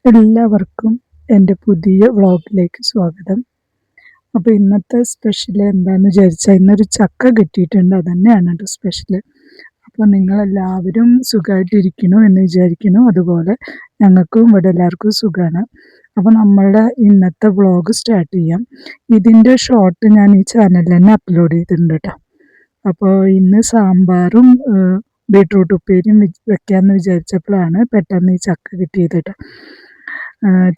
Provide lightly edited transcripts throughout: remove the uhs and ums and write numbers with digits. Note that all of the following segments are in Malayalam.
എല്ലാവർക്കും എൻ്റെ പുതിയ വ്ളോഗിലേക്ക് സ്വാഗതം. അപ്പോൾ ഇന്നത്തെ സ്പെഷ്യൽ എന്താണെന്ന് വിചാരിച്ചാൽ ഇന്നൊരു ചക്ക കിട്ടിയിട്ടുണ്ട്. അതുതന്നെയാണ് കേട്ടോ സ്പെഷ്യൽ. അപ്പോൾ നിങ്ങളെല്ലാവരും സുഖമായിട്ടിരിക്കുന്നു എന്ന് വിചാരിക്കുന്നു. അതുപോലെ ഞങ്ങൾക്കും ഇവിടെ എല്ലാവർക്കും സുഖമാണ്. അപ്പോൾ നമ്മളുടെ ഇന്നത്തെ വ്ളോഗ് സ്റ്റാർട്ട് ചെയ്യാം. ഇതിൻ്റെ ഷോർട്ട് ഞാൻ ഈ ചാനലിൽ തന്നെ അപ്ലോഡ് ചെയ്തിട്ടുണ്ട് കേട്ടോ. അപ്പോൾ ഇന്ന് സാമ്പാറും ബീട്രൂട്ട് ഉപ്പേരിയും വെക്കാമെന്ന് വിചാരിച്ചപ്പോഴാണ് പെട്ടെന്ന് ഈ ചക്ക കിട്ടിയത് കേട്ടോ.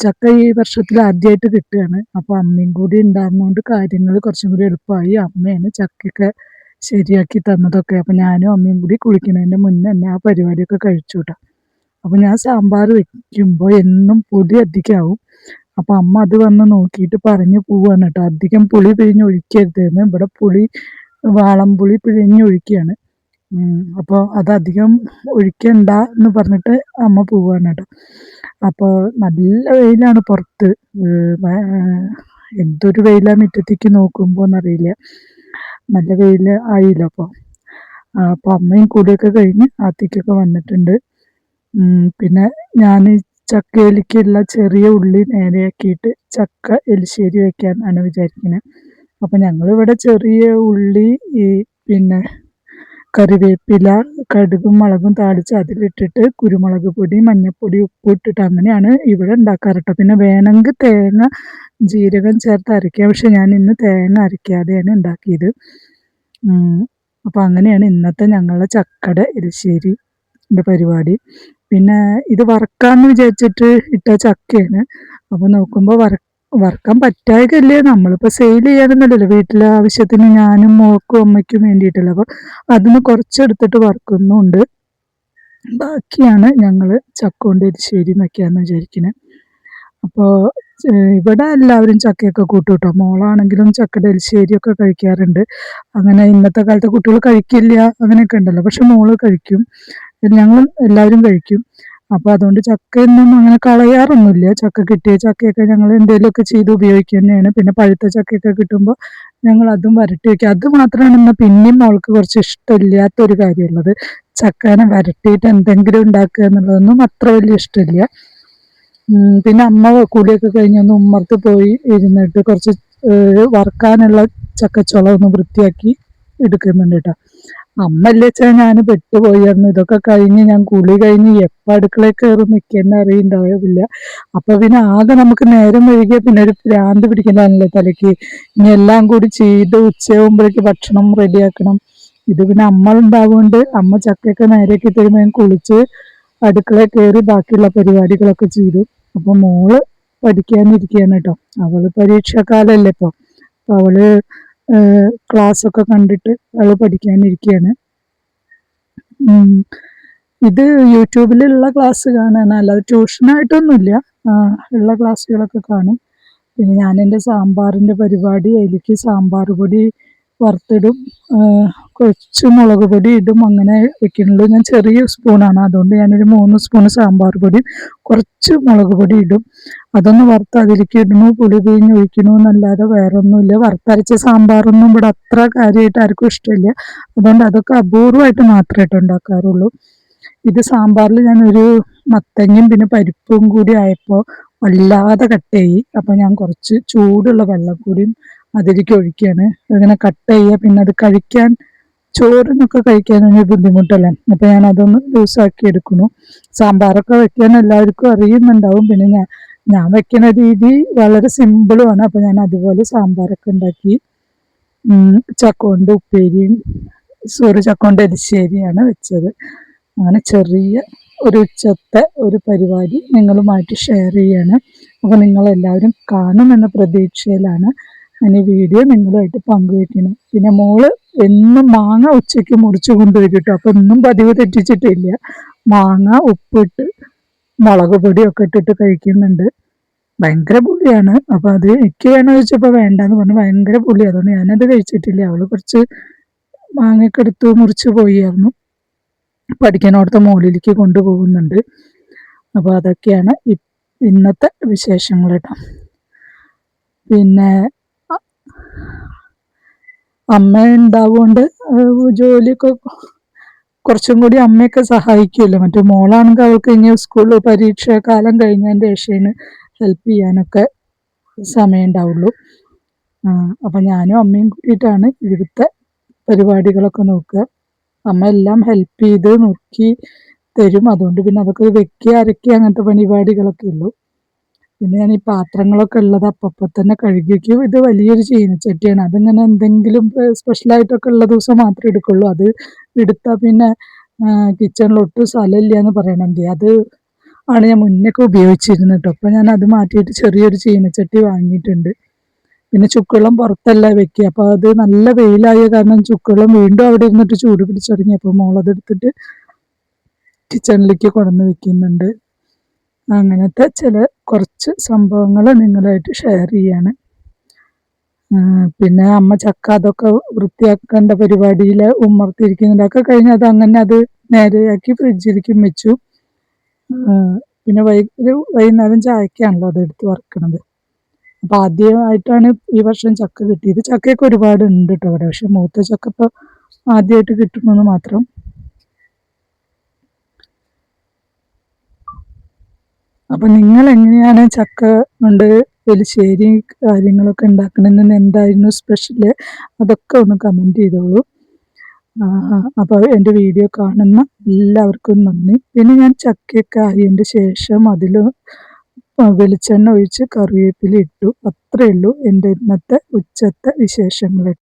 ചക്ക ഈ വർഷത്തിൽ ആദ്യമായിട്ട് കിട്ടുകയാണ്. അപ്പോൾ അമ്മയും കൂടി ഉണ്ടാകുന്നതുകൊണ്ട് കാര്യങ്ങൾ കുറച്ചും കൂടി എളുപ്പമായി. അമ്മയാണ് ചക്കയൊക്കെ ശരിയാക്കി തന്നതൊക്കെ. അപ്പോൾ ഞാനും അമ്മയും കൂടി കുളിക്കുന്നതിൻ്റെ മുന്നേ തന്നെ ആ പരിപാടിയൊക്കെ കഴിച്ചു കേട്ടോ. അപ്പോൾ ഞാൻ സാമ്പാർ വെക്കുമ്പോൾ എന്നും പൊടി അധികമാവും. അപ്പോൾ അമ്മ അത് വന്ന് നോക്കിയിട്ട് പറഞ്ഞു പോവാണ് കേട്ടോ, അധികം പുളി പിഴിഞ്ഞൊഴിക്കരുതെന്ന്. ഇവിടെ വാളംപുളി പിഴിഞ്ഞൊഴിക്കുകയാണ്. അപ്പോൾ അതധികം ഒഴിക്കണ്ട എന്ന് പറഞ്ഞിട്ട് അമ്മ പോവാണ് കേട്ടോ. അപ്പോൾ നല്ല വെയിലാണ് പുറത്ത്. എന്തൊരു വെയിലാണ് മുറ്റത്തേക്ക് നോക്കുമ്പോൾ എന്നറിയില്ല. നല്ല വെയിൽ ആയില്ല. അപ്പോൾ അമ്മയും കൂടിയൊക്കെ കഴിഞ്ഞ് അകത്തേക്കൊക്കെ വന്നിട്ടുണ്ട്. പിന്നെ ഞാൻ ചക്കയിലേക്കുള്ള ചെറിയ ഉള്ളി നേരെയാക്കിയിട്ട് ചക്ക എലിശ്ശേരി വയ്ക്കാൻ ആണ് വിചാരിക്കുന്നത്. അപ്പോൾ ഞങ്ങളിവിടെ ചെറിയ ഉള്ളി പിന്നെ കറിവേപ്പില, കടുകും മുളകും താളിച്ച് അതിലിട്ടിട്ട് കുരുമുളക് പൊടി, മഞ്ഞൾപ്പൊടി, ഉപ്പ് ഇട്ടിട്ട് അങ്ങനെയാണ് ഇവിടെ ഉണ്ടാക്കാറ് കേട്ടോ. പിന്നെ വേണമെങ്കിൽ തേങ്ങ ജീരകം ചേർത്ത് അരയ്ക്കാം. പക്ഷെ ഞാൻ ഇന്ന് തേങ്ങ അരയ്ക്കാതെയാണ് ഉണ്ടാക്കിയത്. അപ്പോൾ അങ്ങനെയാണ് ഇന്നത്തെ ഞങ്ങളുടെ ചക്കയുടെ എരിശ്ശേരിൻ്റെ പരിപാടി. പിന്നെ ഇത് വറക്കാമെന്ന് വിചാരിച്ചിട്ട് ഇട്ട ചക്കയാണ്. അപ്പോൾ നോക്കുമ്പോൾ വറക്കാൻ പറ്റായകല്ലേ, നമ്മളിപ്പോൾ സെയിൽ ചെയ്യാനൊന്നുമല്ലല്ലോ, വീട്ടിലെ ആവശ്യത്തിന് ഞാനും മോൾക്കും അമ്മയ്ക്കും വേണ്ടിയിട്ടല്ലോ. അപ്പോൾ അതിന് കുറച്ചെടുത്തിട്ട് വറക്കുന്നുണ്ട്. ബാക്കിയാണ് ഞങ്ങൾ ചക്ക കൊണ്ട് എരിശ്ശേരി വയ്ക്കാമെന്ന് വിചാരിക്കുന്നത്. അപ്പോൾ ഇവിടെ എല്ലാവരും ചക്കയൊക്കെ കൂട്ടും കേട്ടോ. മോളാണെങ്കിലും ചക്കയുടെ എരിശ്ശേരിയൊക്കെ കഴിക്കാറുണ്ട്. അങ്ങനെ ഇന്നത്തെ കാലത്തെ കുട്ടികൾ കഴിക്കില്ല അങ്ങനെയൊക്കെ ഉണ്ടല്ലോ, പക്ഷെ മോള് കഴിക്കും. ഞങ്ങൾ എല്ലാവരും കഴിക്കും. അപ്പോൾ അതുകൊണ്ട് ചക്കയൊന്നും അങ്ങനെ കളയാറൊന്നുമില്ല. ചക്ക കിട്ടിയ ചക്കയൊക്കെ ഞങ്ങൾ എന്തെങ്കിലുമൊക്കെ ചെയ്ത് ഉപയോഗിക്കുക തന്നെയാണ്. പിന്നെ പഴുത്ത ചക്കയൊക്കെ കിട്ടുമ്പോൾ ഞങ്ങൾ അതും വരട്ടി വയ്ക്കും. അത് മാത്രമാണ് ഇന്ന് പിന്നെയും മോൾക്ക് കുറച്ച് ഇഷ്ടമില്ലാത്തൊരു കാര്യമുള്ളത്. ചക്കേനെ വരട്ടിയിട്ട് എന്തെങ്കിലും ഉണ്ടാക്കുക എന്നുള്ളതൊന്നും അത്ര വലിയ ഇഷ്ടമില്ല. പിന്നെ അമ്മ കൂടിയൊക്കെ കഴിഞ്ഞൊന്ന് ഉമ്മർത്ത് പോയി ഇരുന്നിട്ട് കുറച്ച് വറുക്കാനുള്ള ചക്കച്ചുള ഒന്ന് വൃത്തിയാക്കി എടുക്കുന്നുണ്ട് കേട്ടോ. അമ്മ ഇല്ല വെച്ചാൽ ഞാൻ പെട്ടുപോയായിരുന്നു. ഇതൊക്കെ കഴിഞ്ഞ് ഞാൻ കുളി കഴിഞ്ഞ് എപ്പോൾ അടുക്കളയിൽ കയറി നിൽക്കുന്ന അറിയുണ്ടാവില്ല. അപ്പോൾ പിന്നെ ആകെ നമുക്ക് നേരം വൈകിയ പിന്നെ ഒരു ഭ്രാന്ത് പിടിക്കലാണല്ലോ തലയ്ക്ക്. ഇനി എല്ലാം കൂടി ചെയ്ത് ഉച്ചയാകുമ്പോഴേക്ക് ഭക്ഷണം റെഡിയാക്കണം. ഇത് പിന്നെ അമ്മ ഉണ്ടാവുകൊണ്ട് അമ്മ ചക്കയൊക്കെ നേരെയാക്കി തരുമ്പോൾ ഞാൻ കുളിച്ച് അടുക്കളയിൽ കയറി ബാക്കിയുള്ള പരിപാടികളൊക്കെ ചെയ്തു. അപ്പോൾ മോള് പഠിക്കാനിരിക്കുകയാണ് കേട്ടോ. അവള് പരീക്ഷാകാലമല്ലേ ഇപ്പോൾ. അപ്പോൾ അവള് ക്ലാസ്സൊക്കെ കണ്ടിട്ട് അവൾ പഠിക്കാനിരിക്കുകയാണ്. ഇത് യൂട്യൂബിലുള്ള ക്ലാസ് കാണാൻ, അല്ലാതെ ട്യൂഷനായിട്ടൊന്നുമില്ല. ഉള്ള ക്ലാസ്സുകളൊക്കെ കാണും. പിന്നെ ഞാൻ എൻ്റെ സാമ്പാറിൻ്റെ പരിപാടി, അതിലേക്ക് സാമ്പാർ പൊടി വറുത്തിടും, കുറച്ച് മുളക് പൊടി ഇടും, അങ്ങനെ വെക്കുന്നുള്ളൂ. ഞാൻ ചെറിയ സ്പൂണാണ്, അതുകൊണ്ട് ഞാനൊരു 3 സ്പൂൺ സാമ്പാർ പൊടിയും കുറച്ച് മുളക് പൊടി ഇടും. അതൊന്ന് വറുത്ത് അതിലേക്ക് ഇടണു, പുളി പിഴിഞ്ഞ് ഒഴിക്കണു എന്നല്ലാതെ വേറെ ഒന്നുമില്ല. വറുത്തരച്ച സാമ്പാറൊന്നും ഇവിടെ അത്ര കാര്യമായിട്ട് ആർക്കും ഇഷ്ടമില്ല. അതുകൊണ്ട് അതൊക്കെ അപൂർവമായിട്ട് മാത്രമായിട്ട് ഉണ്ടാക്കാറുള്ളൂ. ഇത് സാമ്പാറിൽ ഞാനൊരു മത്തങ്ങയും പിന്നെ പരിപ്പും കൂടി ആയപ്പോൾ വല്ലാതെ കട്ടയായി. അപ്പോൾ ഞാൻ കുറച്ച് ചൂടുള്ള വെള്ളം കൂടിയും അതിലേക്ക് ഒഴിക്കുകയാണ്. അങ്ങനെ കട്ട് ചെയ്യുക, പിന്നെ അത് കഴിക്കാൻ ചോറിനൊക്കെ കഴിക്കാനൊരു ബുദ്ധിമുട്ടല്ലേ. അപ്പോൾ ഞാൻ അതൊന്ന് ലൂസാക്കി എടുക്കുന്നു. സാമ്പാറൊക്കെ വെക്കാൻ എല്ലാവർക്കും അറിയുന്നുണ്ടാവും. പിന്നെ ഞാൻ വെക്കുന്ന രീതി വളരെ സിമ്പിളുമാണ്. അപ്പോൾ ഞാൻ അതുപോലെ സാമ്പാറൊക്കെ ഉണ്ടാക്കി. ചക്ക കൊണ്ട് ഉപ്പേരിയും ചക്ക കൊണ്ട് എരിശ്ശേരിയാണ് വെച്ചത്. അങ്ങനെ ചെറിയ ഒരു ഉച്ചത്തെ ഒരു പരിപാടി നിങ്ങളുമായിട്ട് ഷെയർ ചെയ്യാണ്. അപ്പോൾ നിങ്ങളെല്ലാവരും കാണുമെന്ന പ്രതീക്ഷയിലാണ് ഞാൻ ഈ വീഡിയോ നിങ്ങളുമായിട്ട് പങ്കുവയ്ക്കുന്നത്. പിന്നെ മോള് എന്നും മാങ്ങ ഉച്ചയ്ക്ക് മുറിച്ച് കൊണ്ടുവരും കേട്ടോ. അപ്പോൾ ഒന്നും പതിവ് തെറ്റിച്ചിട്ടില്ല. മാങ്ങ ഉപ്പിട്ട് മുളക് പൊടിയൊക്കെ ഇട്ടിട്ട് കഴിക്കുന്നുണ്ട്. ഭയങ്കര പുളിയാണ്. അപ്പോൾ അത് എനിക്ക് വേണമെന്ന് ചോദിച്ചപ്പോൾ വേണ്ടെന്ന് പറഞ്ഞു. ഭയങ്കര പുളി, അതുകൊണ്ട് ഞാനത് കഴിച്ചിട്ടില്ല. അവൾ കുറച്ച് മാങ്ങയൊക്കെ എടുത്ത് മുറിച്ച് പോയിരുന്നു. പഠിക്കാനോടത്തെ മുകളിലേക്ക് കൊണ്ടുപോകുന്നുണ്ട്. അപ്പോൾ അതൊക്കെയാണ് ഇന്നത്തെ വിശേഷങ്ങൾ കേട്ടോ. പിന്നെ അമ്മ ഉണ്ടാവുകൊണ്ട് ജോലിയൊക്കെ കുറച്ചും കൂടി അമ്മയൊക്കെ സഹായിക്കുമല്ലോ. മറ്റേ മോളാണെങ്കിൽ അവൾക്ക് ഇനി സ്കൂൾ പരീക്ഷ കാലം കഴിഞ്ഞതിൻ്റെ ശേഷമാണ് ഹെൽപ്പ് ചെയ്യാനൊക്കെ സമയം ഉണ്ടാവുള്ളൂ. അപ്പം ഞാനും അമ്മയും കൂടിയിട്ടാണ് ഇവിടുത്തെ പരിപാടികളൊക്കെ നോക്കുക. അമ്മ എല്ലാം ഹെൽപ്പ് ചെയ്ത് നുറുക്കി തരും. അതുകൊണ്ട് പിന്നെ അതൊക്കെ വെക്കുക അരക്കുക അങ്ങനത്തെ പരിപാടികളൊക്കെ ഉള്ളൂ. പിന്നെ ഞാൻ ഈ പാത്രങ്ങളൊക്കെ ഉള്ളത് അപ്പം തന്നെ കഴുകി വയ്ക്കും. ഇത് വലിയൊരു ചീനച്ചട്ടിയാണ്. അതിങ്ങനെ എന്തെങ്കിലും സ്പെഷ്യലായിട്ടൊക്കെ ഉള്ള ദിവസം മാത്രമേ എടുക്കുള്ളൂ. അത് എടുത്താൽ പിന്നെ കിച്ചണിൽ ഒട്ടും സ്ഥലമില്ല എന്ന് പറയണം. അത് ആണ് ഞാൻ മുന്നൊക്കെ ഉപയോഗിച്ചിരുന്നത് കേട്ടോ. അപ്പം ഞാൻ അത് മാറ്റിയിട്ട് ചെറിയൊരു ചീനച്ചട്ടി വാങ്ങിയിട്ടുണ്ട്. പിന്നെ ചുക്കുവെള്ളം പുറത്തല്ല വെക്കുക. അപ്പോൾ അത് നല്ല വെയിലായ കാരണം ചുക്കുവെള്ളം വീണ്ടും അവിടെ ഇരുന്നിട്ട് ചൂട് പിടിച്ചു തുടങ്ങി. അപ്പോൾ മോളതെടുത്തിട്ട് കിച്ചണിലേക്ക് കൊണ്ടുവന്ന് വെക്കുന്നുണ്ട്. അങ്ങനത്തെ കുറച്ച് സംഭവങ്ങൾ നിങ്ങളായിട്ട് ഷെയർ ചെയ്യാണ്. പിന്നെ അമ്മ ചക്ക അതൊക്കെ വൃത്തിയാക്കേണ്ട പരിപാടിയിൽ ഉമ്മർത്തിരിക്കുന്നുണ്ടൊക്കെ കഴിഞ്ഞ് അത് നേരെയാക്കി ഫ്രിഡ്ജിലേക്കും വെച്ചു. പിന്നെ വൈകുന്നേരം ചായക്കാണല്ലോ അതെടുത്ത് വറക്കണത്. അപ്പം ആദ്യമായിട്ടാണ് ഈ വർഷം ചക്ക കിട്ടിയത്. ചക്കയൊക്കെ ഒരുപാട് ഉണ്ട് കേട്ടോ അവിടെ. പക്ഷെ മൂത്ത ചക്ക ഇപ്പോൾ ആദ്യമായിട്ട് കിട്ടുന്നെന്ന് മാത്രം. അപ്പം നിങ്ങൾ എങ്ങനെയാണ് ചക്ക കൊണ്ട് എലിശ്ശേരി കാര്യങ്ങളൊക്കെ ഉണ്ടാക്കണമെന്ന്, എന്തായിരുന്നു സ്പെഷ്യല്, അതൊക്കെ ഒന്ന് കമൻറ്റ് ചെയ്തോളൂ. അപ്പോൾ എൻ്റെ വീഡിയോ കാണുന്ന എല്ലാവർക്കും നന്ദി. പിന്നെ ഞാൻ ചക്കയൊക്കെ അരിയതിൻ്റെ ശേഷം അതിൽ വെളിച്ചെണ്ണ ഒഴിച്ച് കറിവേപ്പില ഇട്ടു. അത്രയേ ഉള്ളൂ എൻ്റെ ഇന്നത്തെ ഉച്ചത്തെ വിശേഷങ്ങൾ.